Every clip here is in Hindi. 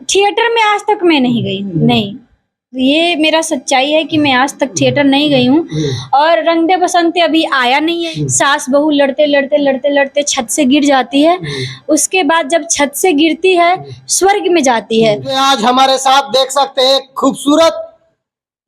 थिएटर में आज तक मैं नहीं गई हूँ, नहीं, ये मेरा सच्चाई है कि मैं आज तक थिएटर नहीं गई हूँ। और रंग दे बसंती अभी आया नहीं है। सास बहू लड़ते लड़ते लड़ते लड़ते छत से गिर जाती है, उसके बाद जब छत से गिरती है स्वर्ग में जाती है। आज हमारे साथ देख सकते हैं खूबसूरत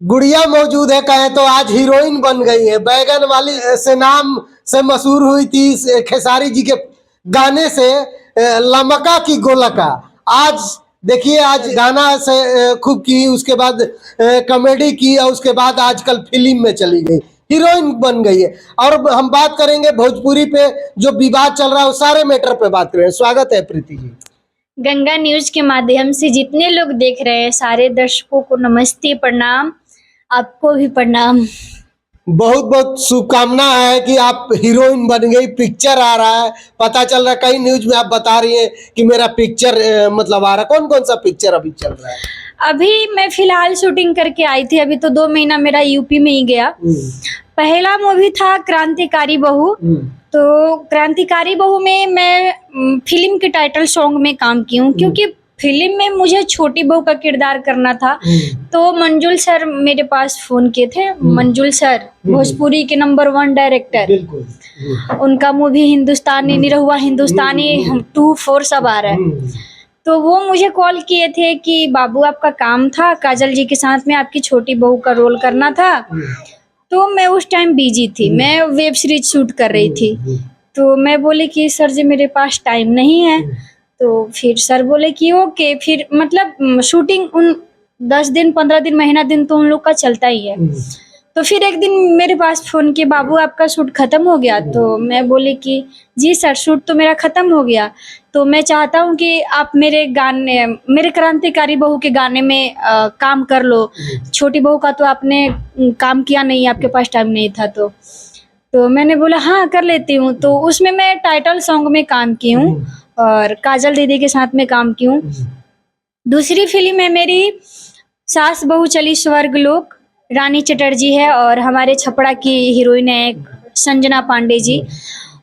गुड़िया मौजूद है, कहे तो आज हीरोइन बन गई है। बैगन वाली से नाम से मशहूर हुई थी खेसारी जी के गाने से, लमका की गोलका। आज देखिए, आज गाना से खूब की, उसके बाद कॉमेडी की, और उसके बाद आजकल फिल्म में चली गई, हीरोइन बन गई है। और हम बात करेंगे भोजपुरी पे जो विवाद चल रहा है, वो सारे मैटर पे बात करेंगे। स्वागत है प्रीति जी। गंगा न्यूज के माध्यम से जितने लोग देख रहे हैं सारे दर्शकों को नमस्ते, प्रणाम, आपको भी प्रणाम। बहुत बहुत शुभकामना है कि आप हीरोइन बन गई, पिक्चर आ रहा है, पता चल रहा है, कई न्यूज में आप बता रही हैं कि मेरा पिक्चर मतलब आ रहा है। कौन कौन सा पिक्चर अभी चल रहा है? अभी मैं फिलहाल शूटिंग करके आई थी, अभी तो 2 महीना मेरा यूपी में ही गया। पहला मूवी था क्रांतिकारी बहू, तो क्रांतिकारी बहू में मैं फिल्म के टाइटल सॉन्ग में काम की हूँ, क्योंकि फिल्म में मुझे छोटी बहू का किरदार करना था। तो मंजुल सर मेरे पास फोन किए थे, मंजुल सर भोजपुरी के नंबर 1 डायरेक्टर, उनका मूवी हिंदुस्तानी निरहुआ हिंदुस्तानी 2, 4 सब आ रहा है। तो वो मुझे कॉल किए थे कि बाबू आपका काम था, काजल जी के साथ में आपकी छोटी बहू का रोल करना था। तो मैं उस टाइम बिजी थी, मैं वेब सीरीज शूट कर रही थी। तो मैं बोली कि सर जी मेरे पास टाइम नहीं है। तो फिर सर बोले कि ओके, फिर मतलब शूटिंग उन 10 दिन 15 दिन महीना दिन तो उन लोग का चलता ही है। तो फिर एक दिन मेरे पास फोन किए, बाबू आपका शूट खत्म हो गया। तो मैं बोली कि जी सर शूट तो मेरा खत्म हो गया, तो मैं चाहता हूँ कि आप मेरे गाने, मेरे क्रांतिकारी बहू के गाने में काम कर लो। छोटी बहू का तो आपने काम किया नहीं, आपके पास टाइम नहीं था। तो मैंने बोला हाँ कर लेती हूँ। तो उसमें मैं टाइटल सॉन्ग में काम की हूँ और काजल दीदी के साथ में काम की हूँ। दूसरी फिल्म है मेरी सास बहू चली स्वर्ग लोक, रानी चटर्जी है और हमारे छपड़ा की हीरोइन है संजना पांडे जी,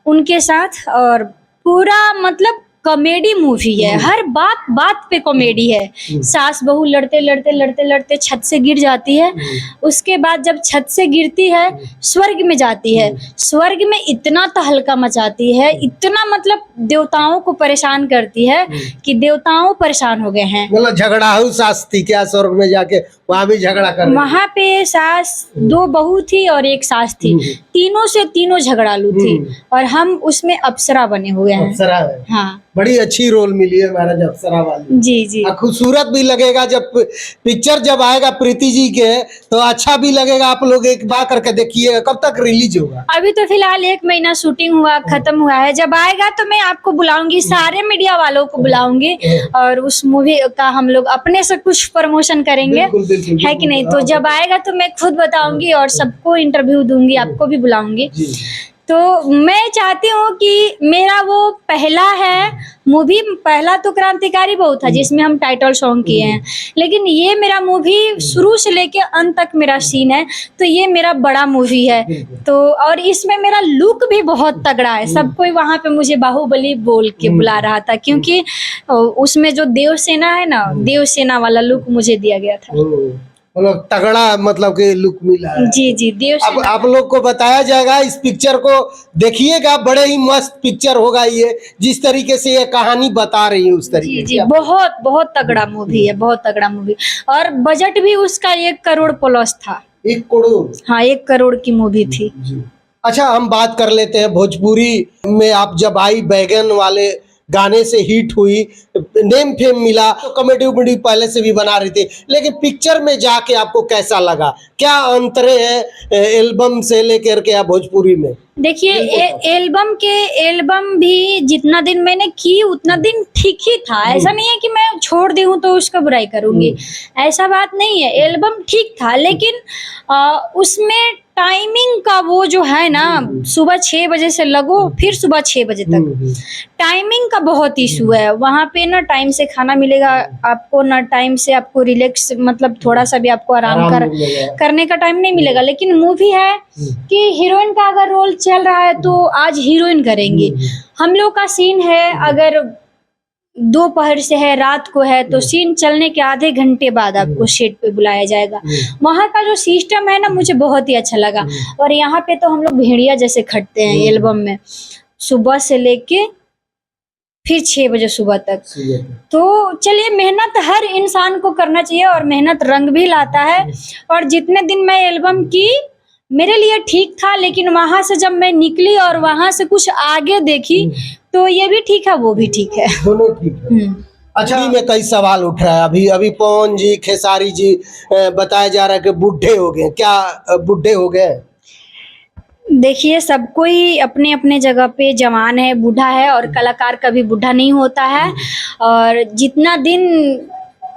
उनके साथ। और पूरा मतलब कॉमेडी मूवी है, हर बात बात पे कॉमेडी है। सास बहू लड़ते लड़ते लड़ते लड़ते छत से गिर जाती है, उसके बाद जब छत से गिरती है स्वर्ग में जाती है। स्वर्ग में इतना तहलका मचाती है, इतना मतलब देवताओं को परेशान करती है कि देवताओं परेशान हो गए हैं। मतलब झगड़ाहू सास थी क्या स्वर्ग में जाके? वहाँ भी झगड़ा कर, वहाँ पे सास 2 बहू थी और 1 सास थी, तीनों से तीनों झगड़ालू थी। और हम उसमें अप्सरा बने हुए हैं। अप्सरा है। हाँ, बड़ी अच्छी रोल मिली है महाराज अप्सरा वाली। जी जी। खूबसूरत भी लगेगा जब पिक्चर जब आएगा प्रीति जी के, तो अच्छा भी लगेगा। आप लोग एक बार करके देखिए, कब तक रिलीज होगा? अभी तो फिलहाल 1 महीना शूटिंग हुआ, खत्म हुआ है। जब आएगा तो मैं आपको बुलाऊंगी, सारे मीडिया वालों को बुलाऊंगी और उस मूवी का हम लोग अपने से कुछ प्रमोशन करेंगे। है कि नहीं? तो जब आएगा तो मैं खुद बताऊंगी और सबको इंटरव्यू दूंगी, आपको भी बुलाऊंगी। तो मैं चाहती हूँ कि मेरा वो पहला है मूवी, पहला तो क्रांतिकारी बहू था जिसमें हम टाइटल सॉन्ग किए हैं, लेकिन ये मेरा मूवी शुरू से लेके अंत तक मेरा सीन है। तो ये मेरा बड़ा मूवी है। तो और इसमें मेरा लुक भी बहुत तगड़ा है। सब कोई वहाँ पे मुझे बाहुबली बोल के बुला रहा था, क्योंकि उसमें जो देवसेना है ना, देवसेना वाला लुक मुझे दिया गया था। मतलब तगड़ा मतलब के लुक मिला है। जी जी। अब आप लोग को बताया जाएगा, इस पिक्चर को देखिएगा, बड़े ही मस्त पिक्चर होगा ये। जिस तरीके से ये कहानी बता रही है उस तरीके जी, बहुत बहुत तगड़ा मूवी है, बहुत तगड़ा मूवी। और बजट भी उसका 1 करोड़ प्लस था। 1 करोड़? हाँ, 1 करोड़ की मूवी थी। अच्छा, हम बात कर लेते हैं भोजपुरी में। आप जब आई बैगन वाले गाने से हिट हुई, नेम फेम मिला, तो कॉमेडी उमेडी पहले से भी बना रही थी, लेकिन पिक्चर में जाके आपको कैसा लगा? क्या अंतरे हैं एल्बम से लेकर के आप भोजपुरी में? देखिए, एल्बम भी जितना दिन मैंने की उतना दिन ठीक ही था। ऐसा नहीं है कि मैं छोड़ दी हूँ तो उसका बुराई करूंगी, ऐसा बात नहीं है। एल्बम ठीक था, लेकिन उसमें टाइमिंग का वो जो है ना, सुबह 6 बजे से लगो फिर सुबह 6 बजे तक, टाइमिंग का बहुत इशू है। वहाँ पे ना टाइम से खाना मिलेगा आपको, ना टाइम से आपको रिलैक्स मतलब थोड़ा सा भी आपको आराम करने का टाइम नहीं मिलेगा। लेकिन मूवी है कि हीरोइन का अगर रोल चल रहा है तो आज हीरोइन करेंगी। हम लोग का सीन है, अगर दोपहर से है, रात को है, तो सीन चलने के आधे घंटे बाद आपको सेट पे बुलाया जाएगा। वहाँ का जो सिस्टम है ना, मुझे बहुत ही अच्छा लगा। और यहाँ पे तो हम लोग भेड़िया जैसे खटते हैं एल्बम में, सुबह से लेके फिर 6 बजे सुबह तक। तो चलिए, मेहनत हर इंसान को करना चाहिए और मेहनत रंग भी लाता है। और जितने दिन मैं एल्बम की, मेरे लिए ठीक था, लेकिन वहां से जब मैं निकली और वहां से कुछ आगे देखी, तो ये भी ठीक है, वो भी ठीक है, दोनों ठीक है। अच्छा, में कई सवाल उठ रहा है। अभी पवन जी, खेसारी जी बताया जा रहा है कि बूढ़े हो गए। क्या बूढ़े हो गए? देखिए, सब कोई अपने अपने जगह पे जवान है, बूढ़ा है, और कलाकार कभी बूढ़ा नहीं होता है। और जितना दिन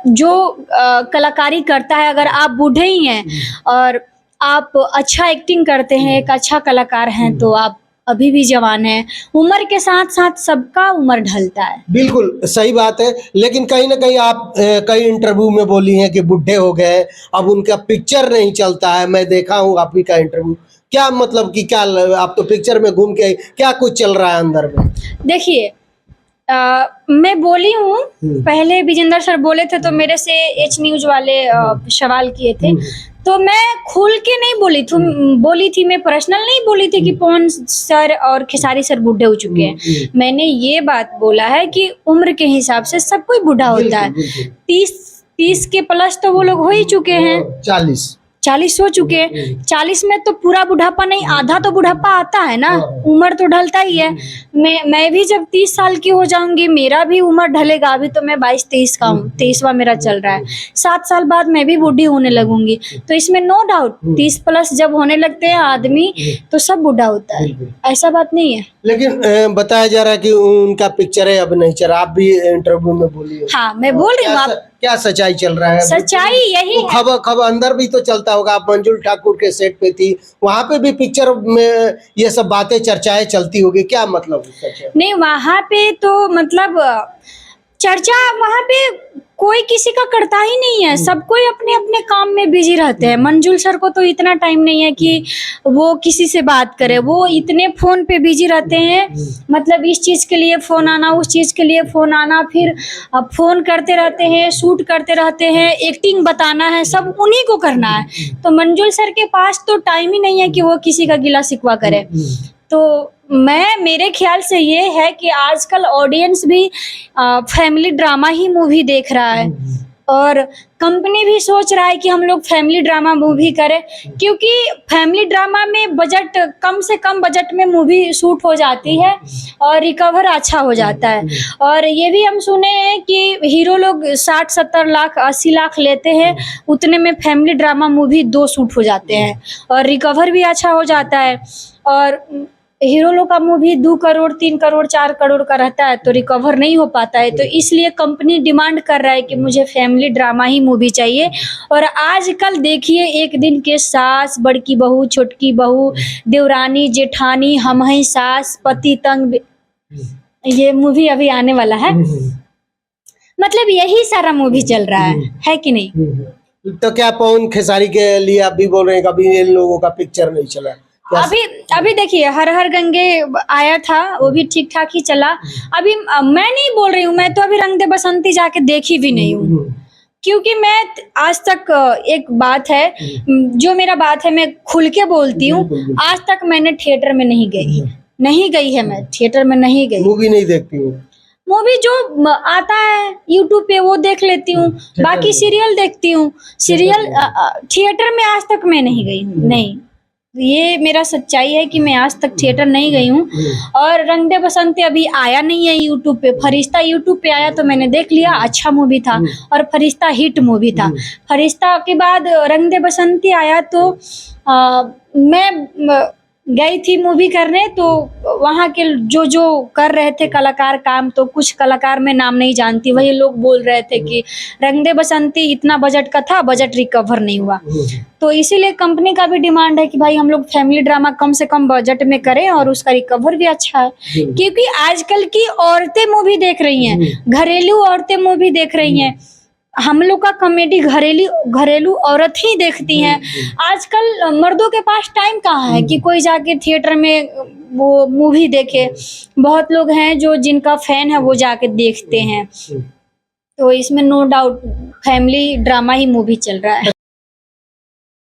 जो कलाकारी करता है, अगर आप बूढ़े ही हैं और आप अच्छा एक्टिंग करते हैं, एक अच्छा कलाकार हैं, तो आप अभी भी जवान है। उम्र के साथ साथ सबका उम्र ढलता है। बिल्कुल सही बात है, लेकिन कहीं ना कहीं आप कई इंटरव्यू में बोली हैं कि बूढ़े हो गए, अब उनका पिक्चर नहीं चलता है। मैं देखा हूँ आप ही का इंटरव्यू। क्या मतलब कि क्या, आप तो पिक्चर में घूम के आई, क्या कुछ चल रहा है अंदर में? देखिए, मैं बोली हूँ, पहले विजेंद्र सर बोले थे तो मेरे से एच न्यूज वाले सवाल किए थे, तो मैं खुल के नहीं बोली थी, मैं पर्सनल नहीं बोली थी कि पवन सर और खेसारी सर बूढ़े हो चुके हैं। मैंने ये बात बोला है कि उम्र के हिसाब से सब कोई बूढ़ा होता है। 30 के प्लस तो वो लोग हो ही चुके हैं, 40 हो चुके हैं। 40 में तो पूरा बुढ़ापा नहीं, आधा तो बुढ़ापा आता है ना, उम्र तो ढलता ही है। मैं भी जब 30 साल की हो जाऊंगी, मेरा भी उम्र ढलेगा। अभी तो मैं 22-23 का हूँ, 23वां मेरा चल रहा है। 7 साल बाद मैं भी बूढ़ी होने लगूंगी, तो इसमें नो डाउट 30 प्लस जब होने लगते हैं आदमी, तो सब बूढ़ा होता है, ऐसा बात नहीं है। लेकिन बताया जा रहा है कि उनका पिक्चर है अब नहीं चल रहा। आप भी इंटरव्यू में बोली हो। हाँ, मैं बोल रही हूँ। क्या सच्चाई चल रहा है? सच्चाई यही है। खबर अंदर भी तो चलता होगा। आप मंजुल ठाकुर के सेट पे थी, वहां पे भी पिक्चर में ये सब बातें, चर्चाएं चलती होगी। क्या मतलब सच है? नहीं, वहां पे तो मतलब चर्चा वहां पे कोई किसी का करता ही नहीं है। सब कोई अपने अपने काम में बिजी रहते हैं। मंजुल सर को तो इतना टाइम नहीं है कि वो किसी से बात करे, वो इतने फोन पे बिजी रहते हैं। मतलब इस चीज के लिए फोन आना, उस चीज के लिए फोन आना, फिर फोन करते रहते हैं, शूट करते रहते हैं, एक्टिंग बताना है, सब उन्हीं को करना है। तो मंजुल सर के पास तो टाइम ही नहीं है कि वो किसी का गिला शिकवा करे। तो मेरे ख्याल से ये है कि आजकल ऑडियंस भी फैमिली ड्रामा ही मूवी देख रहा है, और कंपनी भी सोच रहा है कि हम लोग फैमिली ड्रामा मूवी करें, क्योंकि फैमिली ड्रामा में बजट, कम से कम बजट में मूवी शूट हो जाती है और रिकवर अच्छा हो जाता है। और ये भी हम सुने हैं कि हीरो लोग 60-70 लाख 80 लाख लेते हैं, उतने में फैमिली ड्रामा मूवी 2 शूट हो जाते हैं और रिकवर भी अच्छा हो जाता है। और हीरो लोग का मूवी 2 करोड़ 3 करोड़ 4 करोड़ का रहता है, तो रिकवर नहीं हो पाता है। तो इसलिए कंपनी डिमांड कर रहा है कि मुझे फैमिली ड्रामा ही मूवी चाहिए। और आजकल देखिए, एक दिन के सास, बड़की बहू, छोटकी बहू, देवरानी, जेठानी, हम हैं सास, पति तंग, ये मूवी अभी आने वाला है। मतलब यही सारा मूवी चल रहा है कि नहीं? तो क्या पवन खेसारी के लिए आप भी बोल रहे हैं कि अभी इन लोगों का पिक्चर नहीं चला? अभी देखिए, हर हर गंगे आया था, वो भी ठीक ठाक ही चला। अभी मैं नहीं बोल रही हूँ, मैं तो अभी रंग दे बसंती जाके देखी भी नहीं हूँ, क्योंकि मैं आज तक, एक बात है जो मेरा बात है, मैं खुल के बोलती हूँ, आज तक मैंने थिएटर में नहीं गई है, मैं थिएटर में नहीं गई। मूवी नहीं देखती हूँ? मूवी जो आता है यूट्यूब पे वो देख लेती हूँ, बाकी सीरियल देखती हूँ। सीरियल थिएटर में आज तक मैं नहीं गई हूँ, नहीं। ये मेरा सच्चाई है कि मैं आज तक थिएटर नहीं गई हूँ। और रंग दे बसंती अभी आया नहीं है यूट्यूब पे। फरिश्ता यूट्यूब पे आया तो मैंने देख लिया, अच्छा मूवी था, और फरिश्ता हिट मूवी था। फरिश्ता के बाद रंग दे बसंती आया, तो मैं गई थी मूवी करने, तो वहाँ के जो कर रहे थे कलाकार काम, तो कुछ कलाकार मैं नाम नहीं जानती, वही लोग बोल रहे थे कि रंग दे बसंती इतना बजट का था, बजट रिकवर नहीं हुआ। तो इसीलिए कंपनी का भी डिमांड है कि भाई हम लोग फैमिली ड्रामा कम से कम बजट में करें और उसका रिकवर भी अच्छा है। क्योंकि आजकल की औरतें मूवी देख रही हैं, घरेलू औरतें मूवी देख रही हैं, हम लोग का कॉमेडी घरेलू औरत ही देखती हैं। आजकल मर्दों के पास टाइम कहाँ है कि कोई जाके थिएटर में वो मूवी देखे। बहुत लोग हैं जो जिनका फैन है वो जाके देखते हैं। तो इसमें नो डाउट फैमिली ड्रामा ही मूवी चल रहा है।